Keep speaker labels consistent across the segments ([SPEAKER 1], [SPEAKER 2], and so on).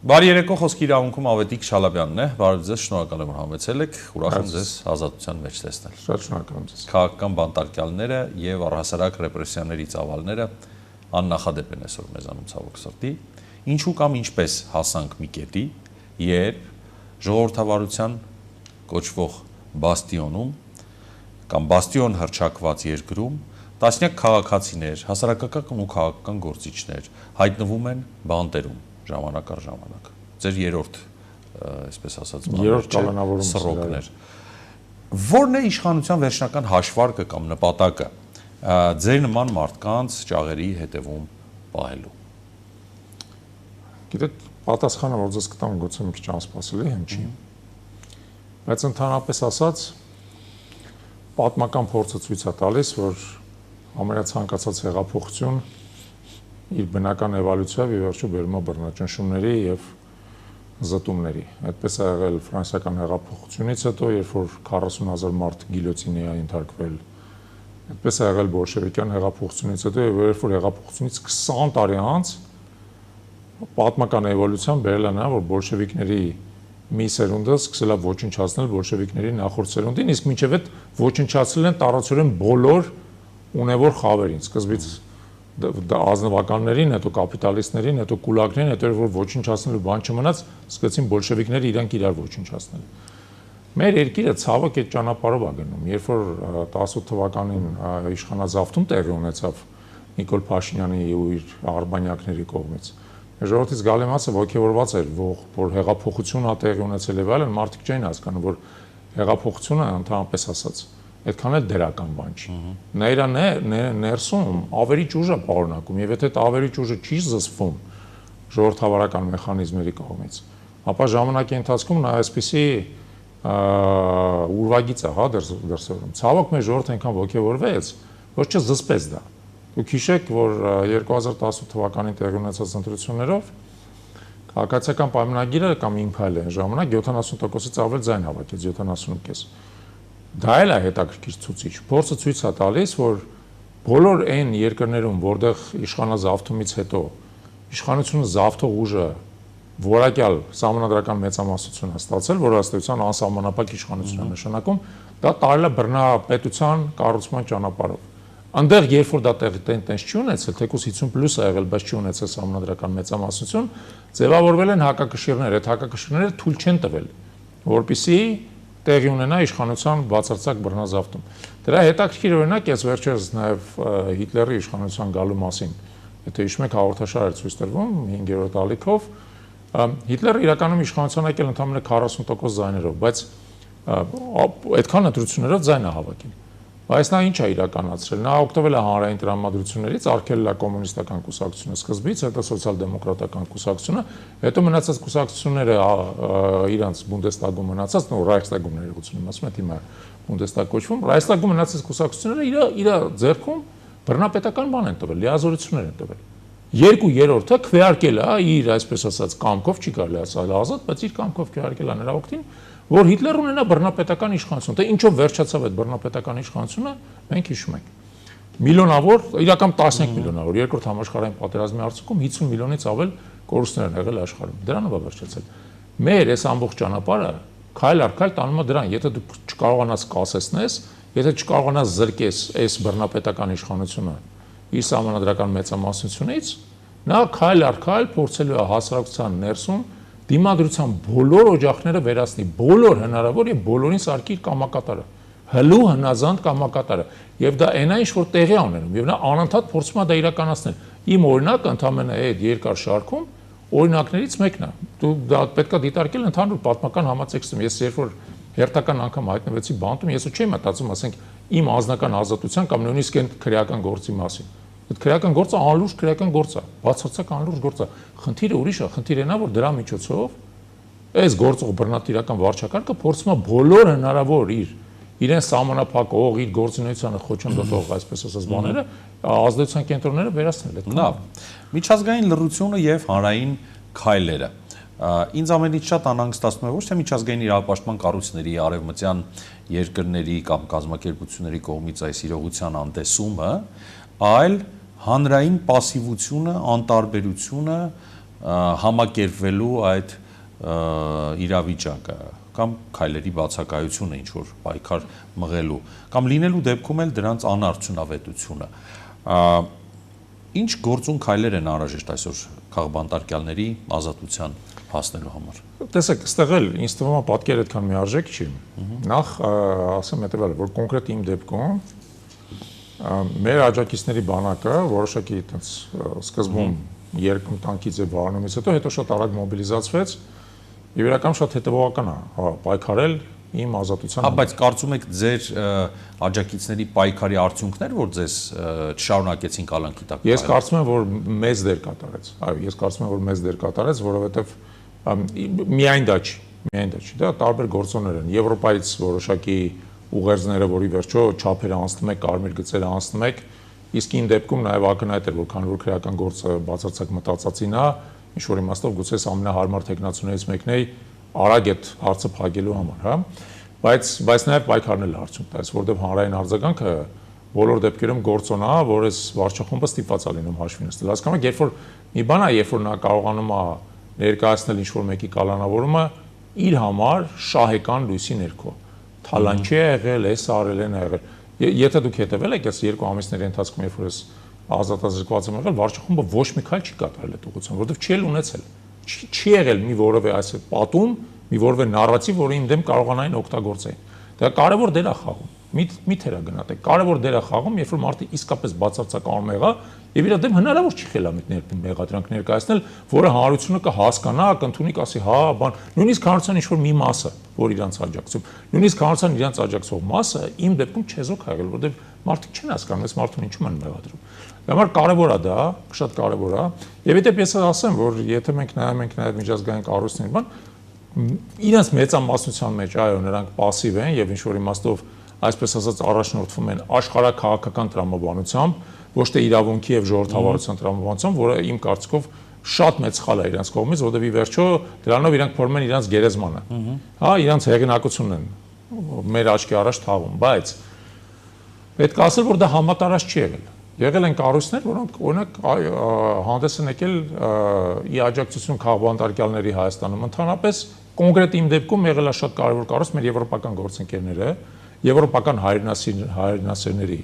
[SPEAKER 1] Բարի երեկո, խոսքի իրավունքում Ավետիք Շալաբյանն է, բարև ձեզ, շնորհակալ եմ, որ համեցել եք, ուրախ եմ ձեզ ազատության մեջ տեսնել։
[SPEAKER 2] Շատ շնորհակալ եմ ձեզ։
[SPEAKER 1] Քաղաքական բանտարկյալները եւ առհասարակ ռեպրեսիաների ծավալները աննախադեպ են այսօր մեզանում ցավոք սրտի։ Ինչու կամ ինչպես հասանք մի կետի, երբ ժողովրդավարության կոչվող բաստիոնում կամ բաստիոն հռչակված երկրում տասնյակ քաղաքացիներ, հասարակական ու քաղաքական գործիչներ հայտնվում են բանտերում ժամանակ առ ժամանակ։ Ձեր երրորդ, այսպես ասած, սռոկներ։ Որն է իշխանության վերջնական հաշվարկը կամ նպատակը ձեր նման մարդկանց ճաղերի հետևում պահելու։
[SPEAKER 2] Գիտեք, պատասխանը, որ ձեզ կտամ, գուցե մի քիչ անսպասելի հնչի, բայց ընդհանրապես ասած, պատմական փորձը ցույց է տալիս, որ ամենա ցանկացած հեղափոխություն իր բնական էվոլյուցիայով ի վերջո բերում է բռնաճնշումների եւ զտումների։ Այդպես է եղել ֆրանսիական հեղափոխությունից հետո, երբ որ 40,000 մարդ գիլյոտինի է ենթարկվել։ Այդպես է եղել բոլշևիկյան հեղափոխությունից հետո, երբ որ հեղափոխությունից 20 տարի անց պատմական էվոլյուցիան բերել է նա, որ բոլշևիկների մի սերունդը սկսել է ոչնչացնել բոլշևիկների նախորդ սերունդին, իսկ մինչև այդ ոչնչացրել են տարածորեն բոլոր ունևոր խավերին, սկզբից ազնվականներին, հետո կապիտալիստներին, հետո կուլակներին, հետո որ ոչնչացնելու բան չմնաց, սկսեցին բոլշևիկները իրանք իրար ոչնչացնել։ Մեր երկիրը ցավոք այդ ճանապարհով է գնում, երբ որ 18 թվականին իշխանազավթում տեղի ունեցավ Նիկոլ Փաշինյանի ու իր արբանյակների կողմից։ Ժողովրդի զգալի մասը ոգևորված էր, որ հեղափոխություն է տեղի ունեցել եւ այլն, մարդիկ չէին հասկանում, որ հեղափոխությունը ընդհանրապես ասած այդքան էլ դրական բան չի։ Նա ներսում ավերիչ ուժ է պարունակում եւ եթե այդ ավերիչ ուժը չի զսպվում ժողովրդավարական մեխանիզմների կողմից, ապա ժամանակի ընթացքում նա այսպիսի ուրվագիծ է, հա, դրսևորում։ Ցավոք մեր ժողովուրդը այնքան ոգևորվեց, որ չզսպեց դա։ Դուք հիշեք, որ 2018 թվականին տեղի ունեցած ընտրություններով քաղաքացիական պայմանագիրը կամ Իմ քայլը այն ժամանակ 70%-ից ավել ձայն հավաքեց, 70.5։ Դա էլ է հետաքրքիր ցուցիչ։ Փորձը ցույց է տալիս, որ բոլոր այն երկրներում, որտեղ իշխանազավթումից հետո իշխանությունը զավթող ուժը որակյալ սահմանադրական մեծամասնություն է ստացել, որ ըստեյության անսահմանափակ իշխանություն է նշանակում, դա տարել է բռնապետության կառուցման ճանապարհով։ Այնտեղ, երբ որ դա տենց չի ունեցել, թեկուզ 50+ է եղել, բայց չի ունեցել սահմանադրական մեծամասնություն, ձևավորվել են հակակշիռներ, այդ հակակշիռները թույլ չեն տվել, որպեսզի տեղի ունենա իշխանության բացարձակ բռնազավթում։ Դրա հետաքրքիր օրինակ ես վերջերս նաև Հիտլերի իշխանության գալու մասին, եթե հիշում եք հաղորդաշար էր ցույց տրվում 5-րդ ալիքով, Հիտլերը իրականում իշխանության եկել ընդամենը 40% ձայներով, բայց այդքան ընտրություններով ձայն է հավաքել։ Բայց նա ինչ է իրականացրել։ Նա օգտվել է հանրային տրամադրություններից, արգելել է կոմունիստական կուսակցությունը սկզբից, հետո սոցիալ-դեմոկրատական կուսակցությունը, հետո մնացած կուսակցությունները իրանց Բունդեստագում մնացած, նո Ռայխստագում ներողություն, ասում եմ, հիմա Բունդեստագ կոչվում, Ռայխստագում մնացած կուսակցությունները իր ձեռքում բռնապետական բան են տվել, լիազորություններ են տվել։ 2/3-ը քվեարկել է իր, այսպես ասած, կամքով, չի կարելի ասել ազատ, բայց իր կամքով քվեարկել է նրա օգտին, որ Հիտլերը ունենա բռնապետական իշխանություն։ Թե ինչով վերջացավ այդ բռնապետական իշխանությունը, մենք հիշում ենք։ Միլիոնավոր, իրական 10 միլիոնավոր, երկրորդ համաշխարհային պատերազմի արդյունքում 50 միլիոնից ավել կորուստներ են եղել աշխարհում։ Դրանով է վերջացել։ Մեր այս ամբողջ ճանապարհը քայլ առ քայլ տանում է դրան, եթե դու չկարողանաս կասեցնես, եթե չկարողանաս զրկես այս բռնապետական իշխանությունը իր սահմանադրական մեծամասնությունից, նա քայլ առ քայլ փորձելու է հասարակության ներսում դիմադրության բոլոր օջախները վերացնի, բոլոր հնարավոր եւ բոլորին սարքի իր կամակատարը, հլու հնազանդ կամակատարը, եւ դա այնա ինչ որ տեղի է ունենում, եւ նա անընդհատ փորձում է դա իրականացնել։ Իմ օրինակը ընդամենը այդ երկար շարքում օրինակներից մեկն է։ Դու դա պետք է դիտարկել ընդհանուր պատմական համատեքստում։ Ես երբ որ հերթական անգամ հայտնվեցի բանտում, ես չէի մտածում, ասենք, իմ անձնական ազատության կամ նույնիսկ այն քրեական գործի մասին։ Այդ քրեական գործը անլուրջ քրեական գործ է, բացարձակ անլուրջ գործ է։ Խնդիրը ուրիշ է, խնդիրը նա, որ դրա միջոցով այս գործող բռնատիրական վարչակարգը փորձում է բոլոր հնարավոր իրեն սահմանափակող, իր գործունեությանը խոչընդոտող, այսպես ասած, բաները ազդեցության կենտրոնները վերացնել։
[SPEAKER 1] Լավ։ Միջազգային լռությունը եւ հանրային քայլերը։ Ինձ ամենից շատ անհանգստացնում է ոչ թե միջազգային իրավապաշտպան կառույցների, արևմտյան երկրների կամ կազմակերպությունների կողմից այս իրողության անտեսումը, այլ հանրային պասիվությունը, անտարբերությունը, համակերպվելու այդ իրավիճակը կամ քայլերի բացակայությունը ինչ որ պայքար մղելու կամ լինելու դեպքում էլ դրանց անարդյունավետությունը ինչ գործուն քայլեր են անհրաժեշտ այսօր քաղբանտարկյալների ազատության հասնելու համար։
[SPEAKER 2] Տեսեք, այստեղ էլ ինձ թվում է պատկերը այդքան միարժեք չի։ Նախ ասեմ հետևյալը, որ կոնկրետ իմ դեպքում մեր աջակիցների բանակը որոշակի այդպես սկզբում երկում տանկից է վարումից հետո շատ արագ մոբիլիզացվեց եւ իրական շատ հետեւողական է պայքարել իմ ազատության համար։
[SPEAKER 1] Բայց կարծում եք ձեր աջակիցների պայքարի արդյունքներ որ ձեզ չշարունակեցին կալանքի տակ։
[SPEAKER 2] Ես կարծում եմ որ մեծ դեր կատարեց։ Այո, ես կարծում եմ որ մեծ դեր կատարեց, որովհետեւ միայն դա չի, դա տարբեր գործոններ են։ Եվրոպայից որոշակի ուղերձները, որի վերջո չափերը անցնում եք, կարմիր գծերը անցնում եք, իսկ իմ դեպքում նաև ակնհայտ էր, որ քանի որ քրեական գործը բացարձակ մտածածին է, ինչ որ իմաստով գուցե ամենահարմար տեխնացուներից մեկն է արագ այդ հարցը փակելու համար, հա։ Բայց նաև պայքարն էլ արդյունք տալիս, որովհետև հանրային արձագանքը բոլոր դեպքերում գործոն է, որ այս վարչախումբը ստիպված է լինում հաշվի նստել։ Հասկանում եք, երբ որ մի բան է, երբ որ նա կարողանում է ներկայացնել ինչ որ մեկի կալանավորումը իր համար շահեկան լույսի ներքո։ Թալանչի է եղել, էս արել են եղել։ Եթե դուք հետևել եք այս 2 ամիսների ընթացքում, երբ որ ես ազատազրկված եմ եղել, վարչախումբը ոչ մի քայլ չի կատարել այդ ուղղությամբ, որովհետև չի ունեցել։ Չի եղել մի որևէ այս պատում, մի որևէ նարատիվ, որը իմ դեմ կարողանային օգտագործել։ Դա կարևոր դեր է խաղում։ Մի թերագնահատեք, կարևոր դեր է խաղում, երբ որ մարդը իսկապես բացարձակ անմեղ է, եւ իր դեմ հնարավոր չի խելամիտ մեղադրանք ներկայացնել, որը հանրությունը կհասկանա, կընդունի, կասի, հա, բան, նույնիսկ հանրության ինչ-որ մի մասը, որ իրանց աջակցում, նույնիսկ հանրության իրանց աջակցող մասը իմ դեպքում չեզոք ա եղել, որովհետեւ մարդիկ չեն հասկանում, այս մարդուն ինչու են մեղադրում։ Համար կարևոր է դա, շատ կարևոր է, եւ եթե ես ասեմ, որ եթե մենք նայում ենք նաեւ միջազգային կառույցներին, բան, իրանց մեծամասնության մեջ, այո, նրանք пассив են եւ ինչ որ իմաստով այսպես ասած առաջնորդվում են աշխարհաքաղաքական տրամաբանությամբ, ոչ թե իրավունքի եւ ժողովրդավարության տրամաբանությամբ, որը իմ կարծիքով շատ մեծ սխալ է իրանց կողմից, որովհետեւ ի վերջո դրանով իրանք փորում են իրանց գերեզմանը։ Հա, իրանց հեղինակությունն են մեր աչքի առաջ թաղում, բայց պետք է ասել, որ դա համատարած չի եղել։ Եղել են կառույցներ, որոնք օրինակ հանդես են եկել ի աջակցություն քաղբանտարկյալների Հայաստանում ընդհանրապես, կոնկրետ իմ դեպքում եղել է շատ կարևոր կառույց մեր եվրոպական գործընկերները, եվրոպական հայրենասերների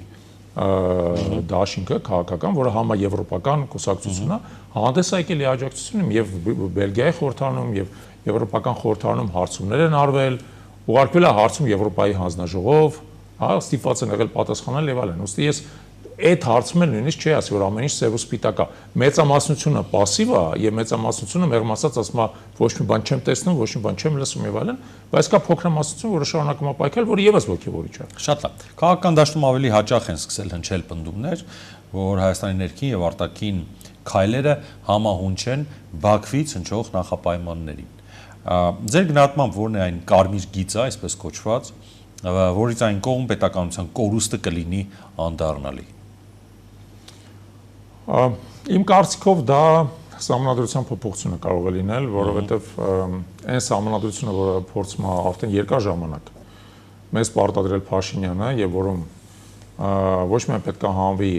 [SPEAKER 2] դաշինքը քաղաքական, որը համաեվրոպական կուսակցություն է, հանդես է եկել ի աջակցություն եւ Բելգիայի խորհրդարանում եւ եվրոպական խորհրդարանում հարցումներ են արվել, ուղարկվել է հարցում Եվրոպայի հանձնաժողով, հա, ստիպված են եղել պատասխանել եւ այլն։ Ուստի ես այդ հարցում էլ նույնիսկ չի ասի, որ ամեն ինչ սև ու սպիտակ է։ Մեծամասնությունը пассив է եւ մեծամասնությունը մեղմ ասած ասում է ոչ մի բան չեմ տեսնում, ոչ մի բան չեմ լսում եւ այլն, բայց կա փոքրամասնություն, որը շարունակում է պայքարել, որը եւս ոգևորիչ է։
[SPEAKER 1] Շատ լավ։ Քաղաքական դաշտում ավելի հաճախ են սկսել հնչել պնդումներ, որ Հայաստանի ներքին եւ արտաքին քայլերը համահունչ են Բաքվից հնչող նախապայմաններին։ Ձեր գնահատմամբ ո՞րն է այն կարմիր գիծը, այսպես կոչված, որից այն կողմ պետականության կորուստը կլինի անդառնալի։
[SPEAKER 2] Իմ կարծիքով դա սահմանադրության փոփոխությունը կարող է լինել, որովհետև այն սահմանադրությունը, որը փորձում է արդեն երկար ժամանակ մեզ պարտադրել Փաշինյանը եւ որում ոչ միայն պետք է հանվի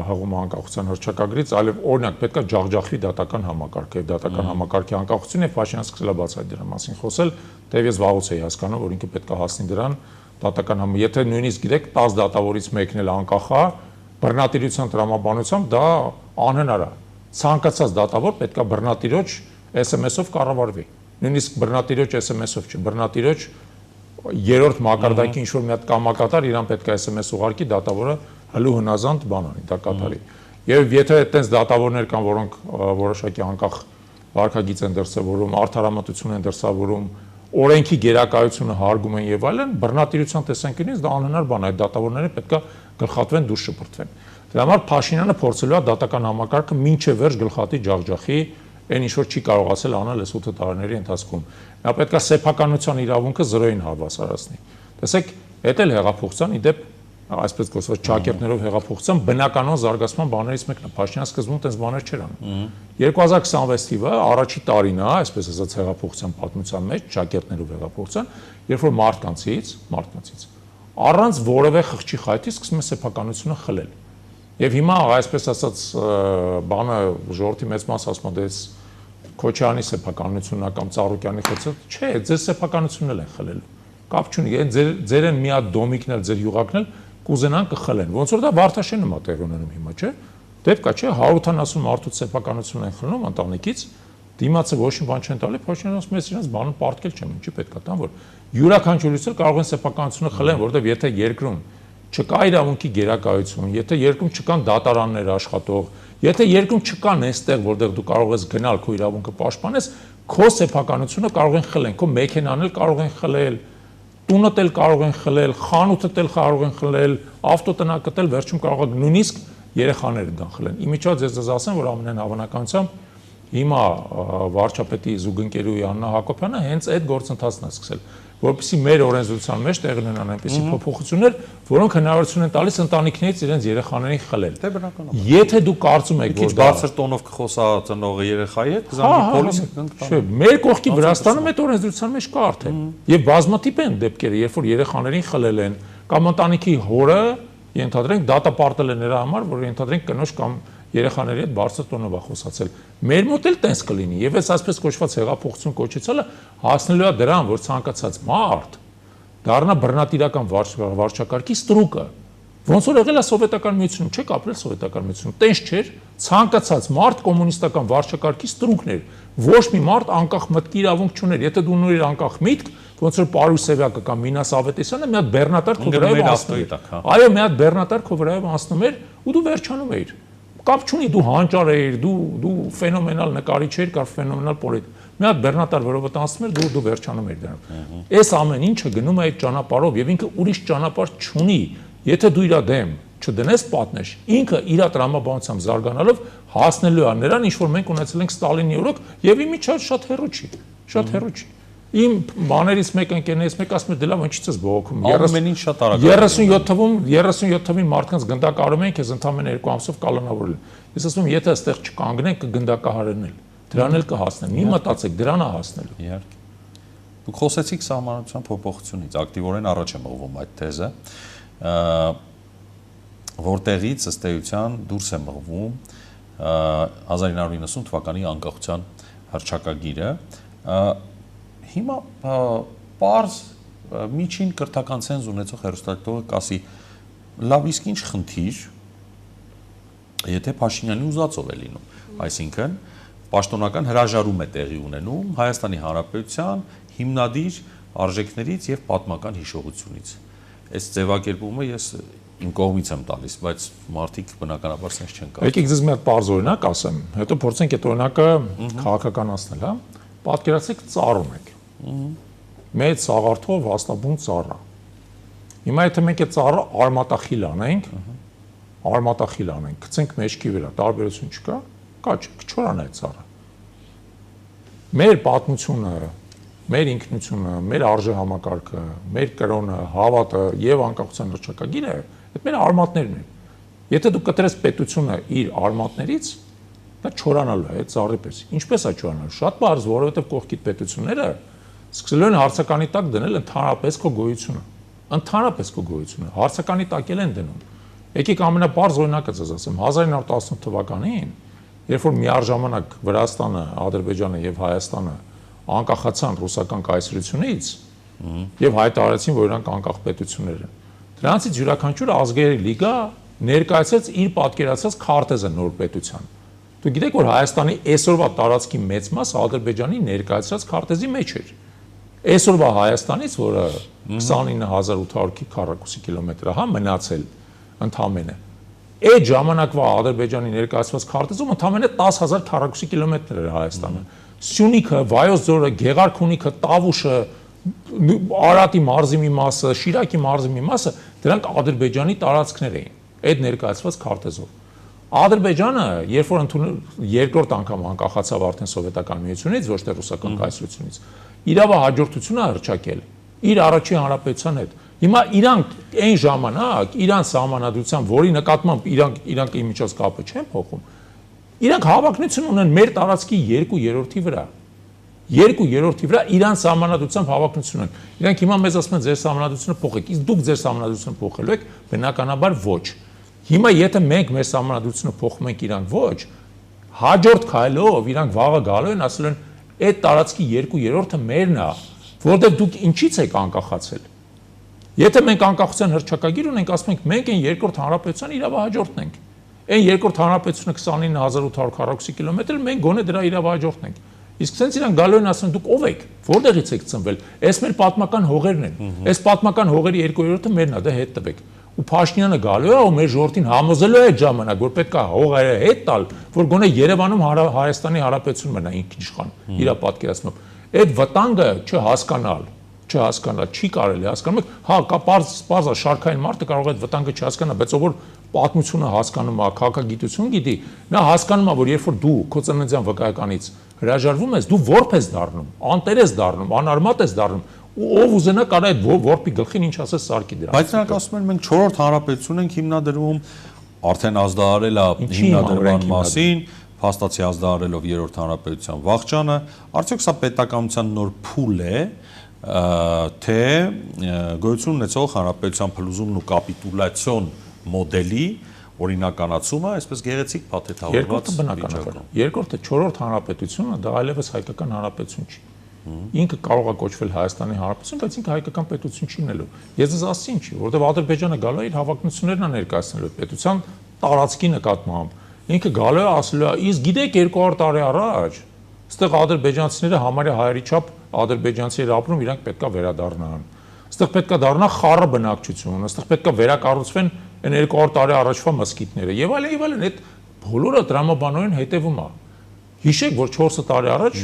[SPEAKER 2] հղում անկախության հռչակագրից, այլև օրինակ պետք է ջախջախվի դատական համակարգը, դատական համակարգի անկախությունը եւ Փաշինյանը սկսել է բացահայտ դրա մասին խոսել, թեև ես վաղուց էի հասկանում, որ ինքը պետք է հասնի դրան դատական եթե նույնիսկ գիտեք 10 դատավորից մեկն էլ անկախ է, բռնատիրության տրամաբանությամբ դա անհնար է։ Ցանկացած դատավոր պետք է բռնատիրոջ SMS-ով կառավարվի։ Նույնիսկ բռնատիրոջ SMS-ով չէ, բռնատիրոջ երրորդ մակարդակի ինչ-որ մի հատ կամակատար իրան պետք է SMS ուղարկի դատավորը հլու հնազանդ բան անի, դա կատարի։ Եվ եթե այդտենց դատավորներ կան, որոնք որոշակի անկախ վարքագիծ են դրսևորում, արդարամտություն են դրսևորում, օրենքի գերակայությունը հարգում են եւ այլն, բռնատիրության տեսանկյունից դա անհնար բան է, այդ դատավորները պետք է գլխատվեն, դուրս շպրտվեն։ Դրա համար Փաշինյանը փորձելու է դատական համակարգը մինչև վերջ գլխատի ջախջախի, այն ինչ որ չի կարողացել անել այս 8 տարիների ընթացքում։ Նա պետք է սեփականության իրավունքը 0-ին հավասարացնի։ Տեսեք, դա էլ հեղափոխության իդեպ այսպես կոչված ճակերտներով հեղափոխության բնականon զարգացման բաներից մեկն է։ Փաշինյանը սկզբում այդպես բաներ չէր անում։ 2026 թիվը առաջի տարին է, այսպես ասած հեղափոխության պատմության մեջ, ճակերտներով հեղափոխության, երբ որ մարդկանցից առանց որևէ խղճի խայթի սկսում է սեփականությունը խլել։ Եվ հիմա այսպես ասած բանը ժողովրդի մեծ մասը ասում է Քոչարյանի սեփականությունն կամ Ծառուկյանի խոցը, չէ, ձեր սեփականությունն էլ են խլելու։ Կապ չունի, ձեր են մի հատ դոմիկն էլ, ձեր յուղակն էլ կուզենան կխլեն։ Ոնց որ դա Վարդաշենում է տեղ ունենում հիմա, չէ։ Դեպք կա, չէ, 180 մարդուց սեփականությունն են խլնում ընտանիքից, դիմացը ոչ մի բան չեն տալի, Փաշինյանը ասում է, ես իրենց բանը պարտքել չեմ, ինչի պետք է տան, որ յուրաքանչյուրից էլ կարող են սեփականությունը խլեն, որովհետև եթե երկրում չկա իրավունքի գերակայություն, եթե երկրում չկան դատարաններ աշխատող, եթե երկրում չկան այստեղ, որտեղ դու կարող ես գնալ քո իրավունքը պաշտպանես, քո սեփականությունը կարող են խլեն, քո մեքենան էլ կարող են խլել, տունդ էլ կարող են խլել, խանութդ էլ կարող են խլել, ավտոտնակդ էլ վերջում կարող է նույնիսկ երեխաները դան խլեն։ Իմիջիայլ ես ասեմ, որ ամենայն հավանականությամբ հիմա վարչապետի զուգընկերուի Աննա Հակոբյանը հենց այդ գործընթացն է սկսել, որովհետեւ մեր օրենսդրության մեջ տեղի ունենան այնպիսի փոփոխություններ, որոնք հնարավորություն են տալիս ընտանիքներից իրենց երեխաներին խլել։
[SPEAKER 1] Դե բնականաբար։
[SPEAKER 2] Եթե դու կարծում ես, որ
[SPEAKER 1] բարձր տոնով կխոսա ծնողը երեխայի հետ, կզանգի պոլիսը կընկնի։
[SPEAKER 2] Չէ, մեր կողքի Վրաստանում այդ օրենսդրության մեջ կա արդեն։ Եվ բազմաթիվ են դեպքերը, երբ որ երեխաներին խլել են, կամ ընտանիքի հորը ենթադրենք դատապարտել է նրա համար, որ ենթադրենք կնոջ կամ երեխաների հետ բարձր տոնով է խոսացել։ Մեր մոտ էլ տենց կլինի, եւ այս այսպես կոչված հեղափոխություն կոչեցելը հասնելու է դրան, որ ցանկացած մարդ դառնա բռնատիրական վարչակարգի ստրուկը։ Ոնց որ եղել է սովետական միությունում, չէ՞, ապրել սովետական միությունում, տենց չէր, ցանկացած մարդ կոմունիստական վարչակարգի ստրուկն էր։ Ոչ մի մարդ անկախ մտքի իրավունք չուներ։ Եթե դու ունեիր անկախ միտք, ոնց որ Պարուս Սևյակը կամ Մինաս Ավետիսյանը մի հատ բեռնատար քո վրայով անցնում էր։ Այո, մի հատ բեռնատար քո վրայով անցնում էր ու դու վերջանում էիր։ Կապ չունի դու հանճար էիր, դու ֆենոմենալ նկարիչ էիր կամ ֆենոմենալ պոլիտ։ Մի հատ բեռնատար որովհետեւ անցնում էր, դու վերջանում էիր դրանով։ Այս ամեն ինչը գնում է այդ ճանապարհով եւ ինքը ուրիշ ճանապարհ չունի։ Եթե դու իր դեմ չդնես պատնեշ, ինքը իր տրամաբանությամբ զարգանալով հասնելու է նրան, ինչ որ մենք ունեցել ենք Ստալինի օրոք եւ իմիջիայլ շատ հեռու չի, շատ հեռու չի։ Իմ բաներից մեկ ընկերներից մեկ ասում է դե լավ ինչի՞ ես բողոքում 37 թվին մարդկանց գնդակահարում են քեզ ընդամենը 2 ամսով կալանավորել։ Ես ասում եմ եթե այստեղ չկանգնենք կգնդակահարեն էլ դրան էլ կհասնեն։ Մի մտածեք դրան է հասնելու։
[SPEAKER 1] Իհարկե։ Դուք խոսեցիք սահմանադրության փոփոխությունից, ակտիվորեն առաջ է մղվում այդ թեզը, որտեղից ըստ էության դուրս է մղվում 1990 թվականի անկախության հռչակագիրը։ Հիմա պարզ միջին կրթական ցենզ ունեցող հեռուստադիտողը կասի լավ իսկ ինչ խնդիր եթե Փաշինյանի ուզածով է լինում, այսինքն պաշտոնական հրաժարում է տեղի ունենում Հայաստանի Հանրապետության հիմնադիր արժեքներից եւ պատմական հիշողությունից։ Այս ձևակերպումը ես իմ կողմից եմ տալիս, բայց մարդիկ բնականաբար sense չեն կարծում։
[SPEAKER 2] Եկեք ձեզ մի հատ պարզ օրինակ ասեմ, հետո փորձենք այդ օրինակը քաղաքականացնել, հա։ Պատկերացրեք ծառ ունեք։ Մեծ սաղարթով հաստաբուն ծառա։ Հիմա եթե մենք այդ ծառը արմատախիլ անենք, գցենք մեջքի վրա, տարբերություն չկա, կա չորանա այդ ծառը։ Մեր պատմությունը, մեր ինքնությունը, մեր արժեհամակարգը, մեր կրոնը, հավատը եւ անկախության հռչակագիրը, այդ մեր արմատներն են։ Եթե դու կտրես պետությունը իր արմատներից, դա չորանալու է այդ ծառի պես։ Ինչպես է չորանալու։ Շատ բարձ, որովհետեւ կողքիդ պետությունները սկսելու են հարցականի տակ դնել ընդհանրապես քո գոյությունը։ Ընդհանրապես քո գոյությունը հարցականի տակ են դնում։ Եկեք ամենապարզ օրինակը ձեզ ասեմ, 1918 թվականին, երբ որ միաժամանակ Վրաստանը, Ադրբեջանը եւ Հայաստանը անկախացան ռուսական կայսրությունից եւ հայտարարեցին, որ իրանք անկախ պետություններ են։ Դրանցից յուրաքանչյուր ազգերի լիգա ներկայացրեց իր պատկերացած քարտեզը նոր պետության։ Դուք գիտեք, որ Հայաստանի այսօրվա տարածքի մեծ մասը Ադրբեջանի ներկայացրած քարտեզի մեջ էր։ Այսօրվա Հայաստանից, որը 29800 քառակուսի կիլոմետր է, հա, մնացել ընդամենը։ Այդ ժամանակվա Ադրբեջանի ներկայացված քարտեզում ընդամենը 10000 քառակուսի կիլոմետր էր Հայաստանը։ Սյունիքը, Վայոց ձորը, Գեղարքունիքը, Տավուշը, Արարատի մարզի մի մասը, Շիրակի մարզի մի մասը, դրանք Ադրբեջանի տարածքներ էին այդ ներկայացված քարտեզով։ Ադրբեջանը, երբ որ երկրորդ անգամ անկախացավ արդեն սովետական միությունից, ոչ թե ռուսական կայսրությունից, իրավա հաջորդությունը հռչակել իր առաջին հանրապետության հետ։ Հիմա իրանք այն ժամանակ իրանց սահմանադրությամբ, որի նկատմամբ իրանք իմիջոց կապը չեն փոխում, իրանք հավակնություն ունեն մեր տարածքի 2/3-ի վրա։ 2/3-ի վրա իրանց սահմանադրությամբ հավակնություն ունեն։ Իրանք հիմա մեզ ասում են ձեր սահմանադրությունը փոխեք, իսկ դուք ձեր սահմանադրությունը փոխելու եք, բնականաբար ոչ։ Հիմա եթե մենք մեր համանդրությունը փոխում ենք իրանք ոչ, հաջորդ քայլով իրանք վաղը գալու են ասել են այդ տարածքի 2/3-ը մերն է, որտեղ դուք ինչից եք անկախացել։ Եթե մենք անկախության հռչակագիր ունենք, ասում ենք մենք այն երկրորդ հանրապետության իրավահաջորդն ենք։ Այն երկրորդ հանրապետությունը 29840 կիլոմետր, մենք գոնե դրա իրավահաջորդն ենք։ Իսկ ցենց իրան գալու են ասեն դուք ով եք, որտեղից եք ծնվել։ Այս մեր պատմական հողերն են։ Այս պատմական հողերի 2/3-ը մերն է, դա հետ տվեք։ Ու Փաշինյանը գալու է ու մեր ժողովրդին համոզելու է այդ ժամանակ, որ պետք է հողերը հետ տալ, որ գոնե Երևանում Հայաստանի Հանրապետություն մնա ինքնիշխան իր պատկերացմամբ։ Այդ վտանգը չհասկանալ, չի կարելի հասկանալ։ Հա, կա պարզ շարքային մարդը կարող է այդ վտանգը չհասկանա, բայց ով որ պատմությունը հասկանում է, քաղաքագիտություն գիտի, նա հասկանում է, որ երբ որ դու քո ծննդյան վկայականից հրաժարվում ես, դու որբ ես դառնում, անտեր ես դառնում, անարմատ ես դառնում, ու ով ուզենա կարա այդ որբի գլխին ինչ ասես սարքի դրա։
[SPEAKER 1] Բայց նրանք ասում են մենք 4-րդ հանրապետություն ենք հիմնադրում, արդեն ազդարարել է հիմնադրման մասին, փաստացի ազդարարելով 3-րդ հանրապետության վաղճանը, արդյոք սա պետականության նոր փուլ է, թե գոյություն ունեցող հանրապետության փլուզումն ու կապիտուլյացիոն մոդելի օրինականացումը, այսպես գեղեցիկ փաթեթավորված վիճակում։
[SPEAKER 2] Երկրորդը 4-րդ հանրապետությունը դա այլևս հայկական հանրապետություն չի։ Ինքը կարող է կոչվել Հայաստանի Հանրապետություն, բայց ինքը հայկական պետություն չի լինելու։ Ես ձեզ ասացի ինչի, որովհետև Ադրբեջանը գալու է իր հավակնություններն է ներկայացնելու պետության տարածքի նկատմամբ։ Ինքը գալու է ասելու է, իսկ գիտեք 200 տարի առաջ, այստեղ ադրբեջանցիները համարյա հայերի չափ ադրբեջանցիներ ապրում, իրանք պետքա վերադառնան։ Այստեղ պետքա դառնա խառը բնակչություն, այստեղ պետքա վերակառուցվեն այն 200 տարի առաջվա մզկիթները եւ այլն, այդ բոլորը տրամաբանորեն հետևում է։ Հիշեք, որ 4 տարի առաջ,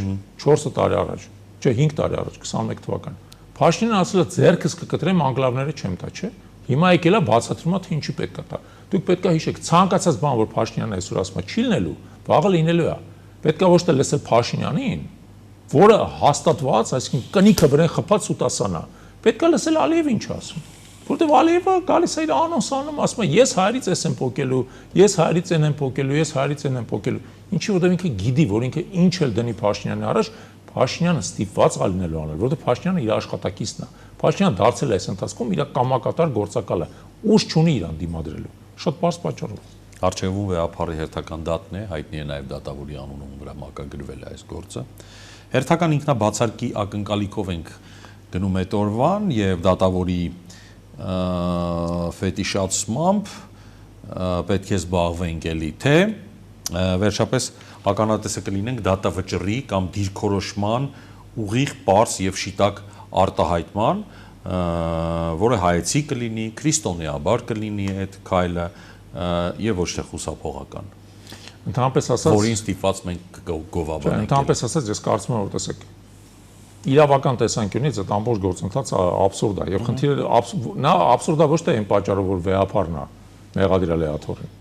[SPEAKER 2] 5 տարի առաջ, 21 թվական, Փաշինյանը ասել է ձեռքս կկտրեմ անկլավները չեմ տա, չէ։ Հիմա եկել է բացատրում է, թե ինչի պետք է տա։ Դուք պետք է հիշեք, ցանկացած բան, որ Փաշինյանը այսօր ասում է, չի լինելու, վաղը լինելու է։ Պետք է ոչ թե լսել Փաշինյանին, որը հաստատված, այսինքն կնիքը վրան խփած սուտասանա։ Պետք է լսել Ալիևին ինչ ասում։ Որտեվ Ալիևը գալիս է իր անոնս անում, ասում է ես հայրից եմ փոկելու, ես հայրից եմ փոկելու, ես հայրից եմ փոկելու։ Ինչի որտեվ ինքը գիտի, որ ինքը ինչ էլ դնի Փաշինյանի առաջ, Փաշինյանը ստիպված ալնելու անել, որտեվ Փաշինյանը իր աշխատակիցն է։ Փաշինյանը դարձել է այս ընթացքում իր կամակատար գործակալ է։ Ուժ չունի իրան դիմադրելու։ Շատ բարձ պատճառով։
[SPEAKER 1] Արչևում վեհապարի հերթական դատն է, հայտնի է նաև դատավորի անունով վրա մակագրվել է այս գործը։ Հերթական ինքնաբացարկի ակնկալիքով ենք գնում այդ օրվան եւ դատավորի ֆետիշացմամբ պետք է զբաղվենք էլի թե վերջապես ականատեսը կլինենք դատավճռի կամ դիրքորոշման ուղիղ պարզ եւ շիտակ արտահայտման, որը հայեցի կլինի, քրիստոնեաբար կլինի այդ քայլը եւ ոչ թե խուսափողական։
[SPEAKER 2] Ընդհանրապես ասած,
[SPEAKER 1] որին ստիպված մենք գովաբանենք։
[SPEAKER 2] Ընդհանրապես ասած, ես կարծում եմ, որ տեսեք, իրավական տեսանկյունից այդ ամբողջ գործընթացը աբսուրդ է եւ խնդիրը նա աբսուրդ է ոչ թե այն պատճառով, որ վեհապարն է մեղադրել է աթոռին։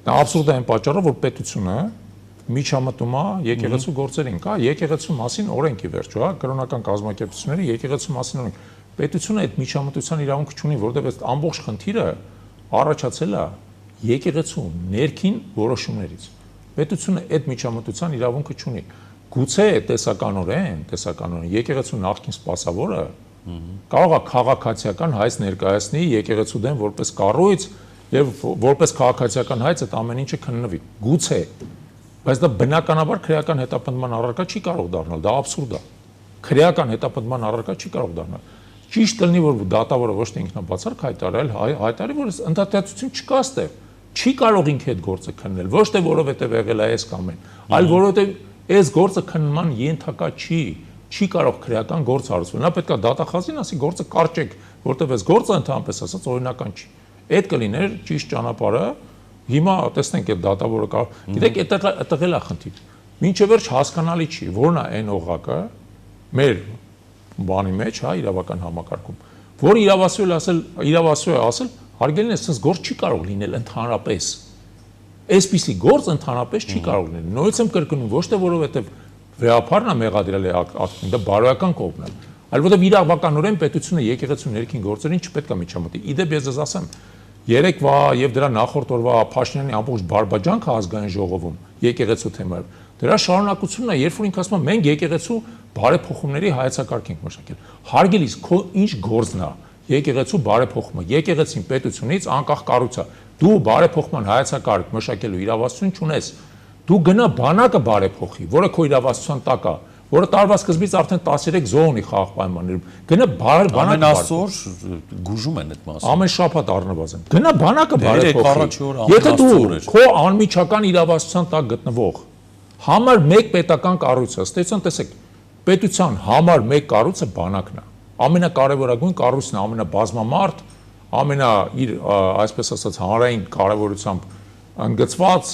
[SPEAKER 2] Նա աբսուրդ է այն պատճառով, որ պետությունը միջամտում է եկեղեցու գործերին, կա եկեղեցու մասին օրենքի վերջո, հա, կրոնական կազմակերպությունների եկեղեցու մասին օրենք։ Պետությունը այդ միջամտության իրավունք չունի, որովհետև այս ամբողջ խնդիրը առաջացել է եկեղեցու ներքին որոշումներից։ Պետությունը այդ միջամտության իրավունքը չունի։ Գուցե տեսականորեն եկեղեցու նախկին սպասավորը կարող է քաղաքացիական հայց ներկայացնի եկեղեցու դեմ որպես կառույց եւ որպես քաղաքացիական հայց այդ ամեն ինչը քննվի։ Գուցե, բայց դա բնականաբար քրեական հետապնդման առարկա չի կարող դառնալ, դա աբսուրդ է։ Քրեական հետապնդման առարկա չի կարող դառնալ։ Ճիշտ կլինի, որ դատավորը ոչ թե ինքնաբացարկ հայտարարել, հայտարարի, որ ընդհանրացություն չկա այստեղ։ Չի կարող ինքը այդ գործը քննել, ոչ թե որովհետեւ եղել է այս կամ այն, այլ որովհետեւ այս գործը քննման ենթակա չի կարող քրեական գործ հարուցվել։ Նա պետք է դատախազին ասի գործը կարճեք, որովհետեւ այս գործը ընդհանրապես ասած օրինական չի։ Այդ կլիներ ճիշտ ճանապարհը։ Հիմա տեսնենք այդ դատավորը կա։ Գիտեք, այդտեղ էլ է խնդիր։ Մինչև վերջ հասկանալի չի, որն է այն օղակը մեր բանի մեջ, հա, իրավական համակարգում, որ իրավասու է ասել, հարգելին է, sense գործ չի կարող լինել ընդհանրապես։ Այսպիսի գործ ընդհանրապես չի կարող լինել։ Նույնպես եմ կրկնում, ոչ թե որովհետև վեհապարն է մեղադրել է ակտին, դա բարոյական կողմն է, այլ որովհետև իրավականորեն պետությունը եկեղեցու ներքին գործերին չպետք է միջամտի։ Իդեպ ես ձեզ ասեմ, երեկվա եւ դրա նախորդ օրվա Փաշինյանի ամբողջ բարբաջանքը ազգային ժողովում եկեղեցու թեմայով դրա շարունակությունն է, երբ որ ինքը ասում է մենք եկեղեցու բարեփոխումների հայեցակարգ ենք մշակել։ Հարգելիս, քո ինչ գործն է եկեղեցու բարեփոխումը, եկեղեցին պետությունից անկախ կառույց է։ Դու բարեփոխման հայեցակարգ մշակելու իրավասություն չունես։ Դու գնա բանակը բարեփոխի, որը քո իրավասության տակ է, որը տարվա սկզբից արդեն 13 զոհ ունի խաղաղ պայմաններում։ Գնա բանակը
[SPEAKER 1] ամեն այսօր գուժում են այդ մասը։
[SPEAKER 2] Ամեն շաբաթ առնվազն։ Գնա բանակը բարեփոխի։ Եթե դու քո անմիջական իրավասության տակ գտնվող համար 1 պետական կառույցը, ըստեյության տեսեք, պետության համար 1 կառույցը բանակն է։ Ամենակարևորագույն կառույցն է, ամենաբազմամարդ, իր այսպես ասած հանրային կարևորությամբ ընդգծված,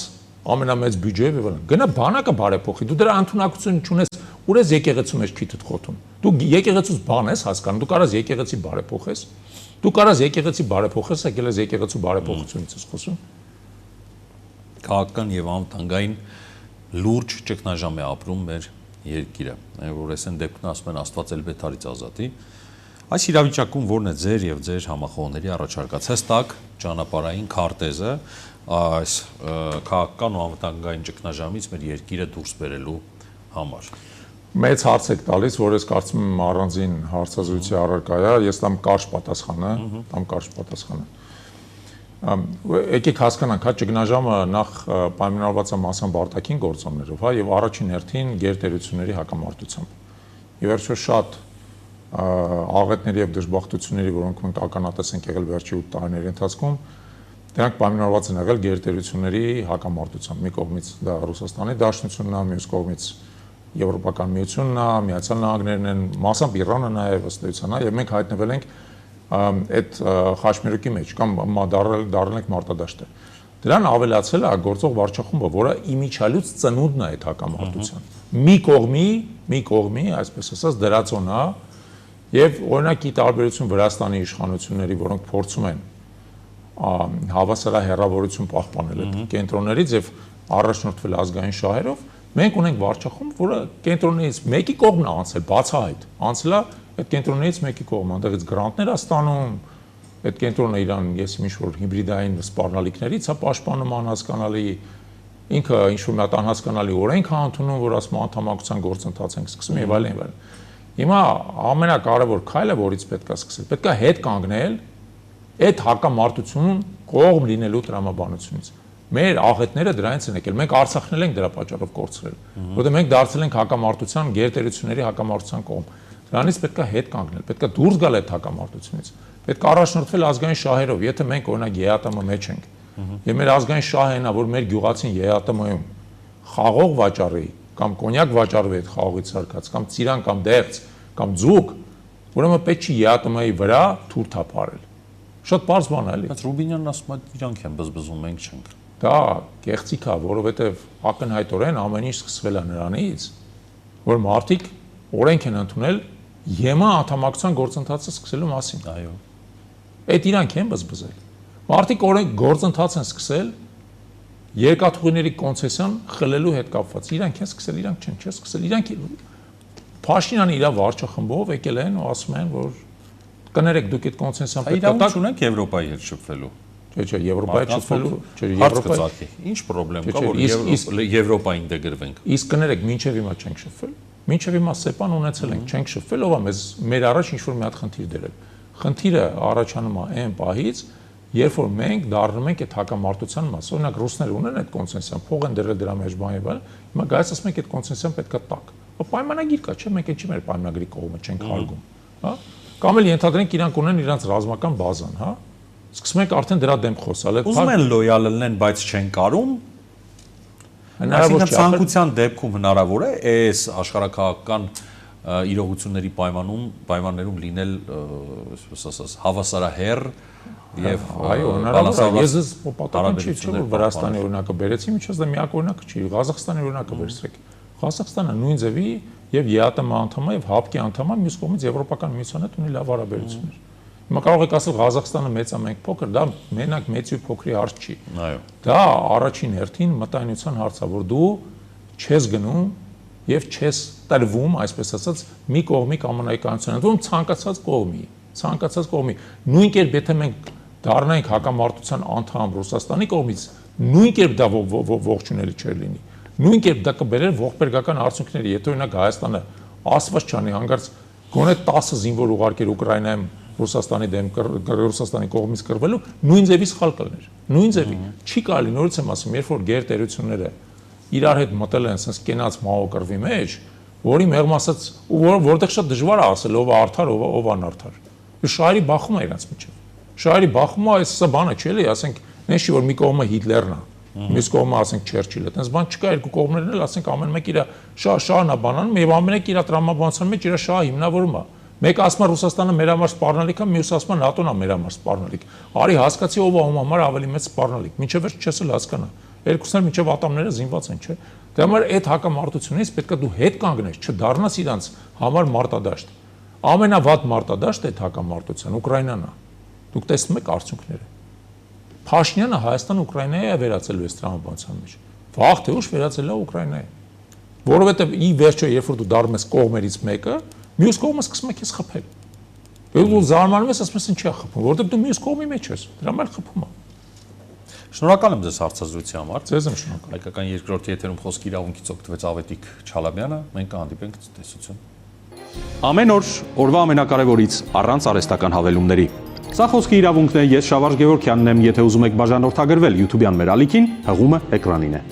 [SPEAKER 2] ամենամեծ բյուջեով եւ այլն։ Գնա բանակը բարեփոխի։ Դու դրա ընդունակություն չունես, ուր ես եկեղեցու մեջ քիթդ խոթում։ Դու եկեղեցուց բան ես հասկանում, դու կարաս եկեղեցի բարեփոխես։ Դու կարաս եկեղեցի բարեփոխես, եկել ես եկեղեցու բարեփոխությունից ես խոսում։
[SPEAKER 1] Քաղաքական եւ անվտանգային լուրջ ճգնաժամ է ապրում մեր երկիրը, որ այսեն դեպքն ասում են Աստված էլ բեթարից ազատի։ Այս իրավիճակում որն է ձեր եւ ձեր համախոհների առաջարկած հստակ ճանապարհային քարտեզը այս քաղաքական ու անվտանգային ճգնաժամից մեր երկիրը դուրս բերելու համար։
[SPEAKER 2] Մեծ հարց եք տալիս, որ ես կարծում եմ առանձին հարցազրույցի առարկա է, ես տամ կարճ պատասխանը, Եկեք հասկանանք, հա ճգնաժամը նախ պայմանավորված է մասամբ արտաքին գործոններով, հա, եւ առաջին հերթին գերտերությունների հակամարտությամբ։ Եվ վերջո շատ աղետների եւ դժբախտությունների, որոնք մենք ականատես ենք եղել վերջի 8 տարիների ընթացքում, դրանք պայմանավորված են եղել գերտերությունների հակամարտությամբ։ Մի կողմից դա Ռուսաստանի Դաշնությունն է, մյուս կողմից Եվրոպական միությունն է, Միացյալ Նահանգներն են, մասամբ Իրանը նաեւ ըստ էության, եւ մենք հայտնվել ենք այդ խաչմերուկի մեջ կամ դառել ենք մարտադաշտեր։ Դրան ավելացել է գործող վարչախումբը, որը իմիջիալուց ծնունդն է այդ հակամարտության։ Մի կողմի, այսպես ասած, դրածոն է եւ օրինակ ի տարբերություն Վրաստանի իշխանությունների, որոնք փորձում են հավասարահեռավորություն պահպանել այդ կենտրոններից եւ առաջնորդվել ազգային շահերով, մենք ունենք վարչախումբ, որը կենտրոններից մեկի կողմն է անցել, բացահայտ, անցել է այդ կենտրոններից մեկի կողմը, այնտեղից գրանտներ է ստանում, այդ կենտրոնը իրան ես ինչ-որ հիբրիդային սպառնալիքներից է պաշտպանում անհասկանալի, ինքը ինչ-որ մի հատ անհասկանալի օրենք է ընդունում, որ ասում անդամակցության գործընթաց ենք սկսում եւ այլն եւ այլն։ Հիմա ամենակարևոր քայլը, որից պետք է սկսել, պետք է հետ կանգնել այդ հակամարտությունն կողմ լինելու տրամաբանությունից։ Մեր աղետները դրանից են եկել։ Մենք Արցախն ենք դրա պատճառով կորցրել, որովհետեւ մենք դարձել ենք հակամարտության, գերտերությունների հակամարտության կողմ։ Դրանից պետք է հետ կանգնել, պետք է դուրս գալ այդ հակամարտությունից։ Պետք է առաջնորդվել ազգային շահերով, եթե մենք օրինակ ԵԱՏՄ մեջ ենք։ Եվ մեր ազգային շահը նա, որ մեր գյուղացին ԵԱՏՄ-ում խաղող վաճառի կամ կոնյակ վաճառվի այդ խաղողից սարքած, կամ ծիրան կամ դեղց, կամ ձուկ, ուրեմն պետք չի ԵԱՏՄ-ի վրա թուր թափարել։ Շատ པարզ բան է, էլի։
[SPEAKER 1] Բայց Ռուբինյանն ասում է իրանք են բզբզում, մենք չենք։
[SPEAKER 2] Դա կեղծիք է, որովհետև ակնհայտորեն ամեն ինչ սկսվել է նրանից, որ մարդիկ օրենք են ընդունել ԵՄ անդամակցության գործընթացը սկսելու մասին։
[SPEAKER 1] Այո։
[SPEAKER 2] Այդ իրանք են բզբզել։ Մարդիկ օրենք գործընթաց են սկսել երկաթուղիների կոնցեսիան խլելու հետ կապված։ Իրանք են սկսել, իրանք չեն սկսել, իրանք Փաշինյանը իր վարչախմբով եկել են ու ասում են, որ կներեք դուք այդ կոնցենսիան պետք է տաք։
[SPEAKER 1] Ունենք Եվրոպայի հետ շփվելու։
[SPEAKER 2] Չէ, Եվրոպայի հետ շփվելու,
[SPEAKER 1] Եվրոպայի։ Ինչ խնդրեմ կա, որ Եվրոպային դեգրվենք։
[SPEAKER 2] Իսկ կներեք, մինչև հիմա չենք շփվել։ Մինչև հիմա սեպան ունեցել ենք, չենք շփվել, ով է մեր առաջ ինչ-որ մի հատ խնդիր դրել։ Խնդիրը առաջանում է այն պահից, երբ որ մենք դառնում ենք այդ հակամարտության մաս։ Օրինակ ռուսները ունեն այդ կոնցենսիան, փող են դրել դրա մեջ բան եւ այլն։ Հիմա գայս ասում ենք այդ կոնցենսիան պետք է տակ։ Պայմանագիր կա, չէ՞, մենք չի մեր պայմանագրի կողմը չենք հարգում, հա։ Կամ էլ ենթադրենք իրանք ունեն իրանք ռազմական բազան, հա։ Սկսում ենք արդեն դրա դեմ խոսալ։
[SPEAKER 1] Ուզում են լոյալ լինեն, բայց չեն կարում։
[SPEAKER 2] Հնարավոր չէ։
[SPEAKER 1] Ցանկության դեպքում հնարավոր է այս աշխարհակաղակական իրողությունների պայմաններում լինել, այսպես ասած, հավասարահեռ եւ
[SPEAKER 2] այո, հնարավոր է։ Ես պատահական չի, որ Վրաստանի օրինակը բերեցի, միջից դա միակ օրինակը չի, Ղազախստանի օրինակը բերեցեք։ Ղազախստանը նույն ձևի եւ ԵԱՏՄ անդամ է եւ ՀԱՊԿ անդամ է, մյուս կողմից Եվրոպական միության հետ ունի լավ հարաբերություններ։ Հիմա կարող եք ասել Ղազախստանը մեծ է, մենք փոքր, դա մենակ մեծ ու փոքրի հարց չի։
[SPEAKER 1] Այո։
[SPEAKER 2] Դա առաջին հերթին մտայնության հարց է, որ դու չես գնում եւ չես տրվում, այսպես ասած, մի կողմի կամոնայականության, դու ցանկացած կողմի։ Նույն կերպ եթե մենք դառնանք հակամարտության անդամ Ռուսաստանի կողմից, նույն կերպ դա ողջունելի չէր լինի։ Նույն կերպ դա կբերեր ողբերգական արդյունքների, եթե օրինակ Հայաստանը ասված չանի հանգարց գոնե 10 զինվոր ուղարկեր Ուկրաինայում Ռուսաստանի դեմ Ռուսաստանի կողմից կռվելու, նույն ձևի սխալ կլներ։ Նույն ձևի։ Չի կարելի, նորից եմ ասում, երբ որ գերտերությունները իրար հետ մտել են sense կենաց մահու կռվի մեջ, որի մեղմ ասած որտեղ շատ դժվար է ասել ով է արդար, ով անարդար։ Շահերի բախում է իրենց միջև։ Շահերի բախումը այս սա բանը չէ՞ էլի, ասենք, նես չի որ մի կողմը Հիտլերն է, մյուս կողմը ասենք Չերչիլը, այդպես բան չկա, երկու կողմերն էլ ասենք ամեն մեկ իր շահն է բանանում եւ ամեն մեկ իր տրամաբանության մեջ իր շահը հիմնավորում է։ Մեկը ասում է Ռուսաստանը մեր համար սպառնալիք է, մյուսը ասում է ՆԱՏՕ-ն է մեր համար սպառնալիք։ Արի հասկացի ով է ում համար ավելի մեծ սպառնալիք։ Մինչև վերջ չես էլ հասկանա։ Երկուսն էլ մինչև ատամները զինված են, չէ՞։ Դե համար այդ հակամարտությունից պետք է դու հետ կանգնես, չդառնաս իրանց համար մարտադաշտ։ Ամենավատ մարտադաշտը այդ հակամարտության Ուկրաինան է։ Դուք տեսնում եք արդյունքները։ Փաշինյանը Հայաստան-Ուկրաինայի է վերածելու այս տրամաբանության մեջ։ Վաղ թե ուշ վերածել է Ուկրաինայի։ Որովհետև ի վերջո, երբ որ դու դառնում ես կողմերից մեկը, մյուս կողմը սկսում է քեզ խփել։ Դու զարմանում ես, ասում ես ինչի է խփում, որովհետև դու մյուս կողմի մեջ ես։ Դրա համար խփում է։
[SPEAKER 1] Շնորհակալ եմ ձեզ հարցազրույցի համար։
[SPEAKER 2] Ձեզ եմ շնորհակալ։
[SPEAKER 1] Հայկական երկրորդ եթերում խոսքի իրավունքից օգտվեց Ավետիք Չալաբյանը, մենք կհանդիպենք տեսություն։
[SPEAKER 3] Ամեն օր օրվա ամենակարևորից առանց արհեստական հավելումների։ Սա խոսքի իրավունքն է, ես Շավարժ Գևորգյանն եմ, եթե ուզում եք բաժանորդագրվել YouTube-յան մեր ալիքին, հղումը էկրանին է։